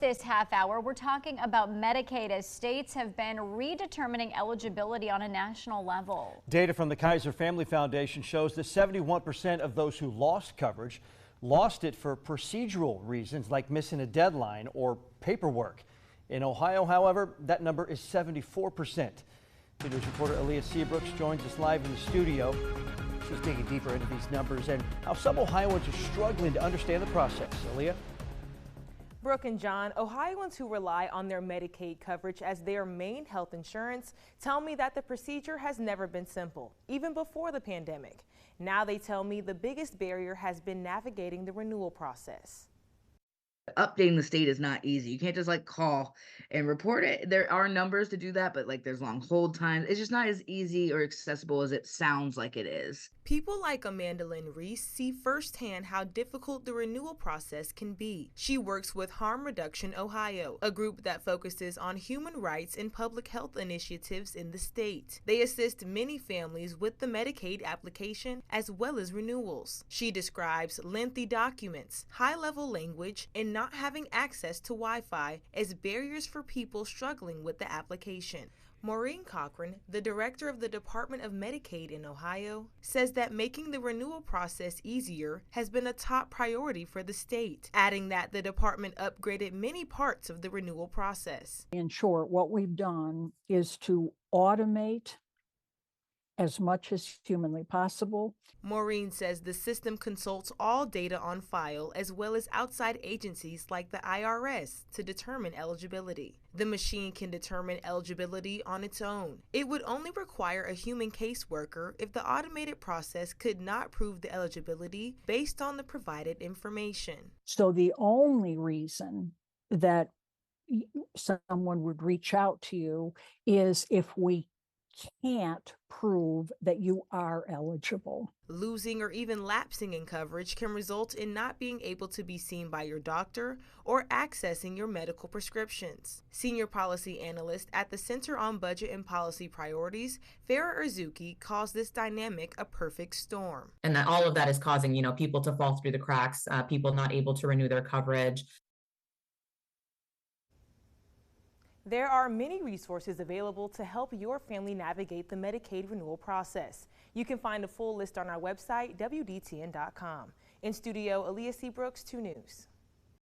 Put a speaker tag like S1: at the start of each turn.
S1: This half hour, we're talking about Medicaid as states have been redetermining eligibility on a national level.
S2: Data from the Kaiser Family Foundation shows that 71% of those who lost coverage lost it for procedural reasons like missing a deadline or paperwork. In Ohio, however, that number is 74%. News reporter Aaliyah Seabrooks joins us live in the studio. She's digging deeper into these numbers and how some Ohioans are struggling to understand the process. Aaliyah?
S3: Brooke and John, Ohioans who rely on their Medicaid coverage as their main health insurance tell me that the procedure has never been simple, even before the pandemic. Now they tell me the biggest barrier has been navigating the renewal process.
S4: Updating the state is not easy. You can't just call and report it. There are numbers to do that, but there's long hold times. It's just not as easy or accessible as it sounds like it is.
S3: People like Amanda Lynn Reese see firsthand how difficult the renewal process can be. She works with Harm Reduction Ohio, a group that focuses on human rights and public health initiatives in the state. They assist many families with the Medicaid application as well as renewals. She describes lengthy documents, high-level language, and not having access to Wi-Fi as barriers for people struggling with the application. Maureen Cochran, the director of the Department of Medicaid in Ohio, says that making the renewal process easier has been a top priority for the state, adding that the department upgraded many parts of the renewal process.
S5: In short, what we've done is to automate as much as humanly possible.
S3: Maureen says the system consults all data on file as well as outside agencies like the IRS to determine eligibility. The machine can determine eligibility on its own. It would only require a human caseworker if the automated process could not prove the eligibility based on the provided information.
S5: So the only reason that someone would reach out to you is if we can't prove that you are eligible.
S3: Losing or even lapsing in coverage can result in not being able to be seen by your doctor or accessing your medical prescriptions. Senior policy analyst at the Center on Budget and Policy Priorities, Farah Urzuki, calls this dynamic a perfect storm.
S6: And that all of that is causing, people to fall through the cracks, people not able to renew their coverage.
S3: There are many resources available to help your family navigate the Medicaid renewal process. You can find a full list on our website, WDTN.com. In studio, Aaliyah Seabrooks, 2 News.